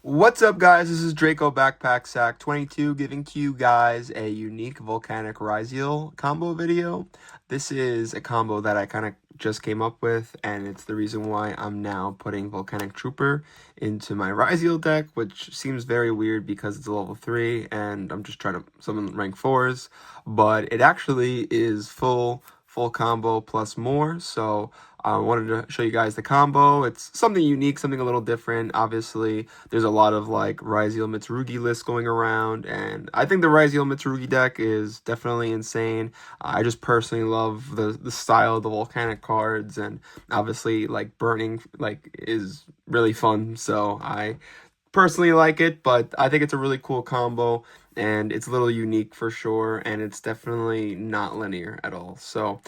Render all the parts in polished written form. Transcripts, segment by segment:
What's up, guys? This is Draco Backpack Sack 22 giving to you guys a unique Volcanic Ryzeal combo video. This is a combo that I kind of just came up with, and it's the reason why I'm now putting Volcanic Trooper into my Ryzeal deck, which seems very weird because it's a level 3 and I'm just trying to summon rank 4s, but it actually is full combo plus more. So I wanted to show you guys the combo. It's something unique, something a little different. Obviously, there's a lot of like Ryzeal Mitsurugi lists going around, and I think the Ryzeal Mitsurugi deck is definitely insane. I just personally love the style of the volcanic cards, and obviously like burning like is really fun. So I personally like it, but I think it's a really cool combo and it's a little unique for sure, and it's definitely not linear at all. So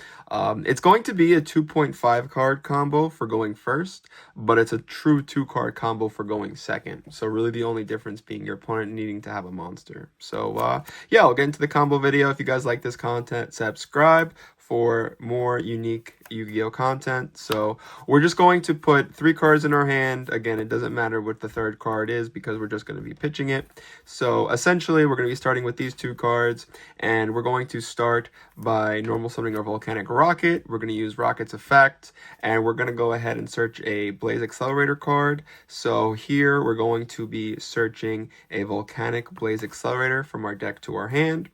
it's going to be a 2.5 card combo for going first, but it's a true 2 card combo for going second. So really the only difference being your opponent needing to have a monster. So yeah, I'll get into the combo video. If you guys like this content, subscribe for more unique Yu-Gi-Oh content. So we're just going to put 3 cards in our hand. Again, it doesn't matter what the third card is because we're just going to be pitching it. So essentially, we're going to be starting with these 2 cards, and we're going to start by normal summoning our Volcanic Rocket. We're going to use Rocket's effect, and we're going to go ahead and search a Blaze Accelerator card. So here, we're going to be searching a Volcanic Blaze Accelerator from our deck to our hand,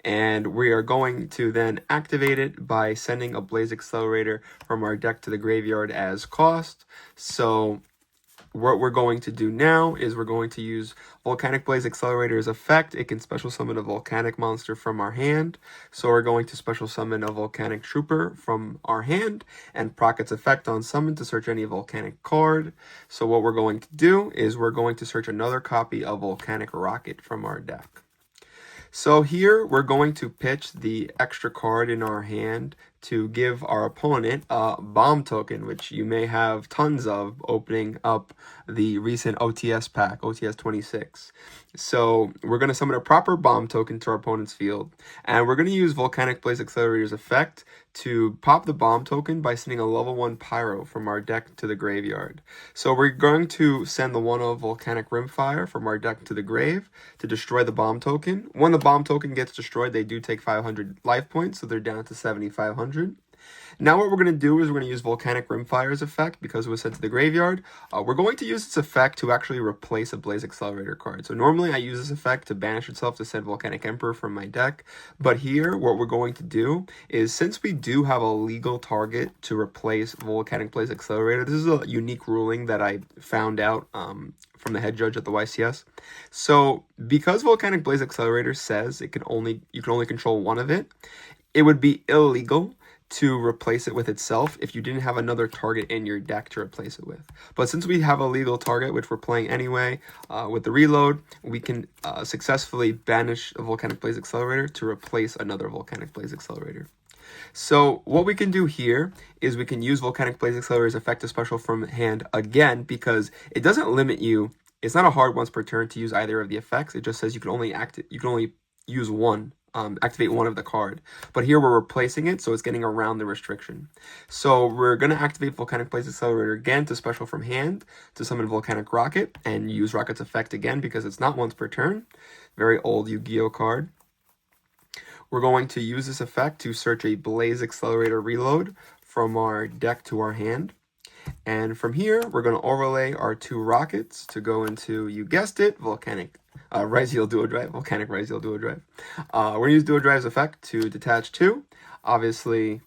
and we are going to then activate it by sending a Blaze Accelerator from our deck to the graveyard as cost. So what we're going to do now is we're going to use Volcanic Blaze Accelerator's effect. It can special summon a volcanic monster from our hand. So we're going to special summon a Volcanic Trooper from our hand and proc its effect on summon to search any volcanic card. So what we're going to do is we're going to search another copy of Volcanic Rocket from our deck. So here we're going to pitch the extra card in our hand to give our opponent a bomb token, which you may have tons of opening up the recent OTS pack, OTS 26. So we're going to summon a proper bomb token to our opponent's field, and we're going to use Volcanic Blaze Accelerator's effect to pop the bomb token by sending a level 1 Pyro from our deck to the graveyard. So we're going to send the 1/0 Volcanic Rimfire from our deck to the grave to destroy the bomb token. When the bomb token gets destroyed, they do take 500 life points, so they're down to 7,500. Now what we're going to do is we're going to use Volcanic Rimfire's effect because it was sent to the graveyard. We're going to use this effect to actually replace a Blaze Accelerator card. So normally I use this effect to banish itself to send Volcanic Emperor from my deck. But here what we're going to do is, since we do have a legal target to replace Volcanic Blaze Accelerator, this is a unique ruling that I found out from the head judge at the YCS. So because Volcanic Blaze Accelerator says you can only control one of it, it would be illegal to replace it with itself if you didn't have another target in your deck to replace it with. But since we have a legal target, which we're playing anyway, with the reload, we can successfully banish a Volcanic Blaze Accelerator to replace another Volcanic Blaze Accelerator. So what we can do here is we can use Volcanic Blaze Accelerator's effect to special from hand again, because it doesn't limit you. It's not a hard once per turn to use either of the effects. It just says you can only use one. Activate one of the card, but here we're replacing it, so it's getting around the restriction. So we're going to activate Volcanic Blaze Accelerator again to special from hand to summon Volcanic Rocket and use Rocket's effect again because it's not once per turn. Very old Yu-Gi-Oh card. We're going to use this effect to search a Blaze Accelerator reload from our deck to our hand. And from here, we're going to overlay our 2 rockets to go into, you guessed it, Volcanic Ryzeal Duo Drive, Volcanic Ryzeal Duo Drive. We're going to use Duo Drive's effect to detach 2. Obviously,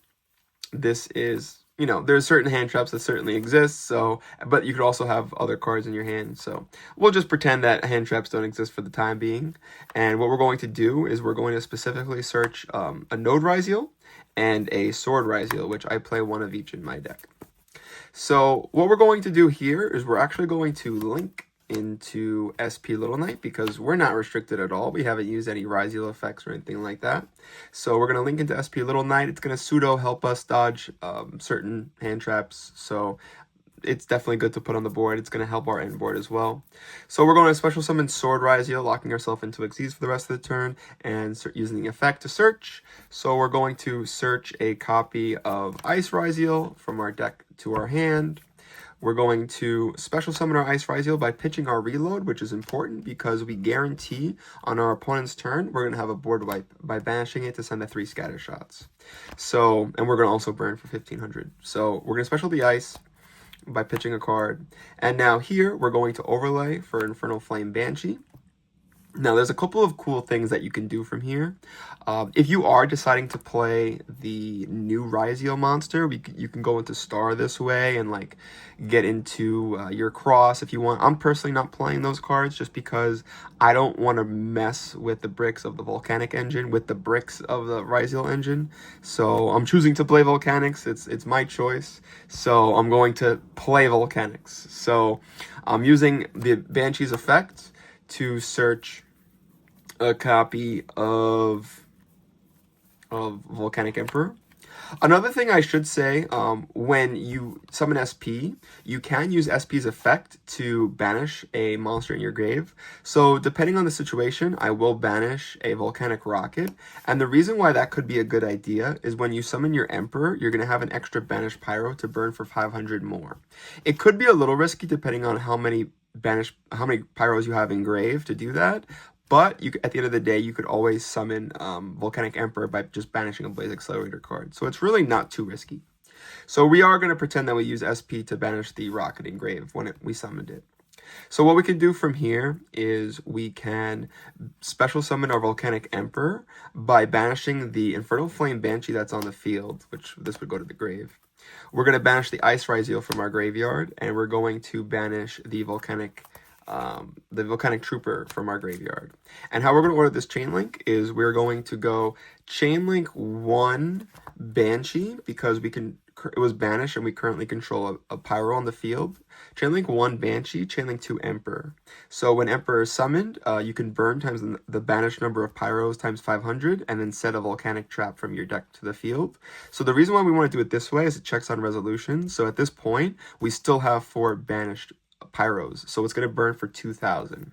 this is, there's certain hand traps that certainly exist, so, but you could also have other cards in your hand, so we'll just pretend that hand traps don't exist for the time being. And what we're going to do is we're going to specifically search a Node Ryzeal and a Sword Ryzeal, which I play one of each in my deck. So what we're going to do here is we're actually going to link into SP Little Knight because we're not restricted at all. We haven't used any Ryzeal effects or anything like that. So we're going to link into SP Little Knight. It's going to pseudo help us dodge certain hand traps. So it's definitely good to put on the board. It's going to help our end board as well. So we're going to special summon Sword Ryzeal, locking ourselves into Xyz for the rest of the turn, and using the effect to search. So we're going to search a copy of Ice Ryzeal from our deck to our hand. we're going to special summon our Ice Ryzeal by pitching our reload, which is important because we guarantee on our opponent's turn, we're going to have a board wipe by banishing it to send the 3 scatter shots. So, and we're going to also burn for 1500. So we're going to special the Ice by pitching a card. And now here, we're going to overlay for Infernal Flame Banshee. Now, there's a couple of cool things that you can do from here. If you are deciding to play the new Ryzeal monster, you can go into Star this way and like get into your Cross if you want. I'm personally not playing those cards just because I don't want to mess with the bricks of the Volcanic engine with the bricks of the Ryzeal engine. So I'm choosing to play Volcanics. It's my choice. So I'm going to play Volcanics. So I'm using the Banshee's effect to search a copy of Volcanic Emperor. Another thing I should say, when you summon SP, you can use SP's effect to banish a monster in your grave. So depending on the situation, I will banish a Volcanic Rocket. And the reason why that could be a good idea is when you summon your Emperor, you're going to have an extra banished Pyro to burn for 500 more. It could be a little risky depending on how many Pyros you have engraved to do that. But at the end of the day, you could always summon Volcanic Emperor by just banishing a Blaze Accelerator card. So it's really not too risky. So we are going to pretend that we use SP to banish the Rocket Engrave when we summoned it. So what we can do from here is we can special summon our Volcanic Emperor by banishing the Infernal Flame Banshee that's on the field, which this would go to the grave. We're going to banish the Ice Ryzeal from our graveyard, and we're going to banish the Volcanic Trooper from our graveyard. And how we're going to order this chain link is we're going to go chain link 1 Banshee because it was banished and we currently control a Pyro on the field. Chain link 1 Banshee, chain link 2 Emperor. So when Emperor is summoned, you can burn times the banished number of Pyros times 500 and then set a Volcanic Trap from your deck to the field. So the reason why we want to do it this way is it checks on resolution. So at this point, we still have 4 banished Pyros, so it's going to burn for 2,000.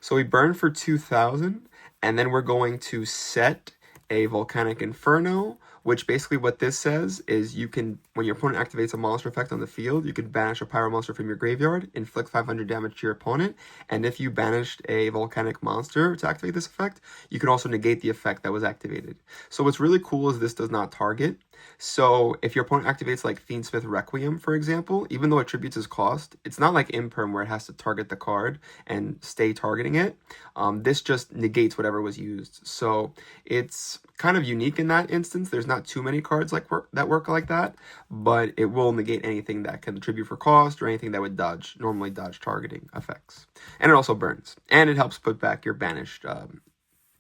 So we burn for 2,000, and then we're going to set a Volcanic Inferno, which basically what this says is you can, when your opponent activates a monster effect on the field, you can banish a Pyro monster from your graveyard, inflict 500 damage to your opponent, and if you banished a Volcanic monster to activate this effect, you can also negate the effect that was activated. So what's really cool is this does not target. So if your opponent activates like Fiendsmith Requiem, for example, even though it tributes its cost, it's not like Imperm where it has to target the card and stay targeting it. This just negates whatever was used. So it's kind of unique in that instance. There's not too many cards that work like that, but it will negate anything that can tribute for cost or anything that would normally dodge targeting effects. And it also burns. And it helps put back your banished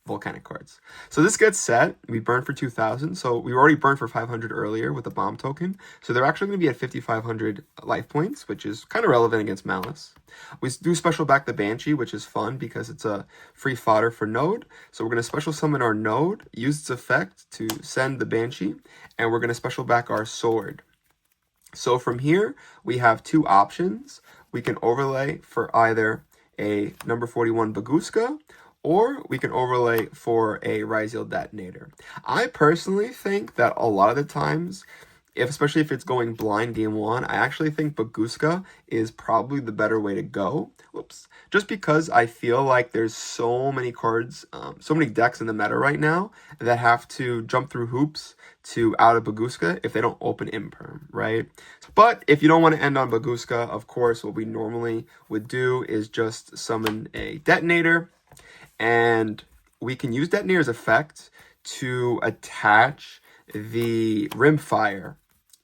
Volcanic cards. So this gets set. We burn for 2,000. So we already burned for 500 earlier with the bomb token. So they're actually going to be at 5,500 life points, which is kind of relevant against Malice. We do special back the Banshee, which is fun because it's a free fodder for Node. So we're going to special summon our Node, use its effect to send the Banshee, and we're going to special back our Sword. So from here, we have 2 options. We can overlay for either a number 41 Baguska, or we can overlay for a Ryzeal Detonator. I personally think that a lot of the times, especially if it's going blind game 1, I actually think Baguska is probably the better way to go. Whoops. Just because I feel like there's so many cards, so many decks in the meta right now that have to jump through hoops to out of Baguska if they don't open Imperm, right? But if you don't want to end on Baguska, of course, what we normally would do is just summon a Detonator. And we can use Detonator's effect to attach the Rimfire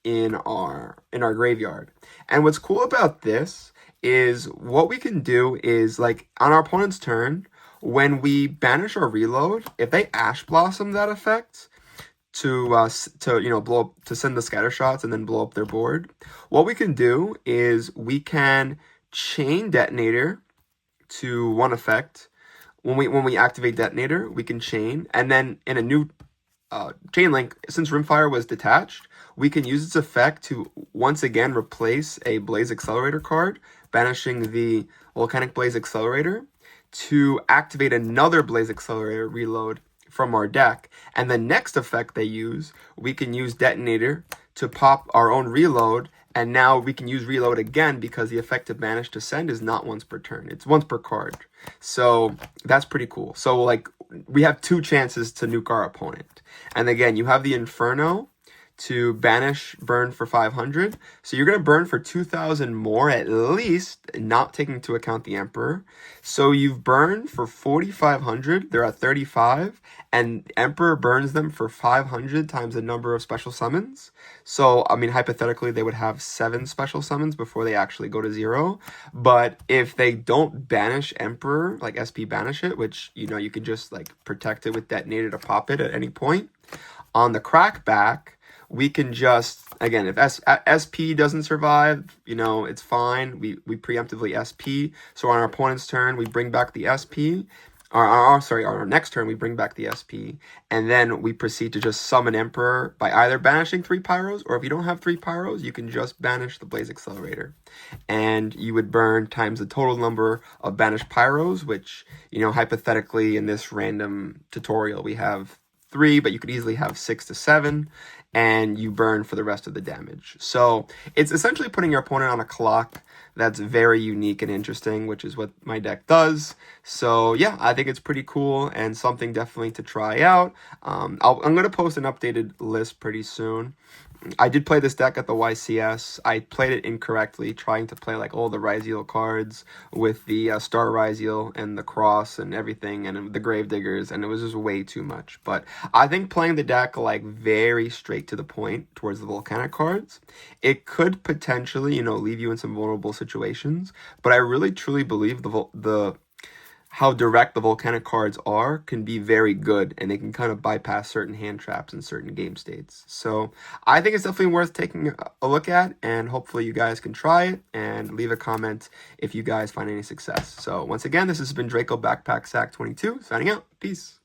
in our graveyard. And what's cool about this is what we can do is, like, on our opponent's turn, when we banish our reload, if they Ash Blossom that effect to blow up, to send the scatter shots and then blow up their board, what we can do is we can chain Detonator to one effect. When we activate Detonator, we can chain, and then in a new chain link, since Rimfire was detached, we can use its effect to once again replace a Blaze Accelerator card, banishing the Volcanic Blaze Accelerator, to activate another Blaze Accelerator reload from our deck. And the next effect they use, we can use Detonator to pop our own reload And now we can use reload again because the effect to banish to send is not once per turn. It's once per card. So that's pretty cool. So like we have 2 chances to nuke our opponent. And again, you have the Inferno to banish burn for 500. So you're going to burn for 2,000 more at least, not taking into account the Emperor. So you've burned for 4,500. They're at 35. And Emperor burns them for 500 times the number of special summons. So, I mean, hypothetically, they would have 7 special summons before they actually go to 0. But if they don't banish Emperor, like SP banish it, which, you know, you can just like protect it with Detonator to pop it at any point. On the crackback, we can just, again, if SP doesn't survive, you know, it's fine. We preemptively SP. So on our opponent's turn, we bring back the SP. Sorry, on our next turn, we bring back the SP. And then we proceed to just summon Emperor by either banishing 3 Pyros, or if you don't have 3 Pyros, you can just banish the Blaze Accelerator. And you would burn times the total number of banished Pyros, which, you know, hypothetically in this random tutorial, we have 3, but you could easily have 6 to 7, and you burn for the rest of the damage. So it's essentially putting your opponent on a clock that's very unique and interesting, which is what my deck does. So yeah, I think it's pretty cool and something definitely to try out. I'm going to post an updated list pretty soon. I did play this deck at the YCS. I played it incorrectly, trying to play like all the Ryzeal cards with the Star Ryzeal and the Cross and everything and the Gravediggers, and it was just way too much. But I think playing the deck like very straight to the point towards the Volcanic cards, it could potentially, you know, leave you in some vulnerable situations. But I really truly believe how direct the Volcanic cards are can be very good, and they can kind of bypass certain hand traps in certain game states. So I think it's definitely worth taking a look at, and hopefully you guys can try it and leave a comment if you guys find any success. So once again, this has been Draco Backpack Sack 22 signing out. Peace.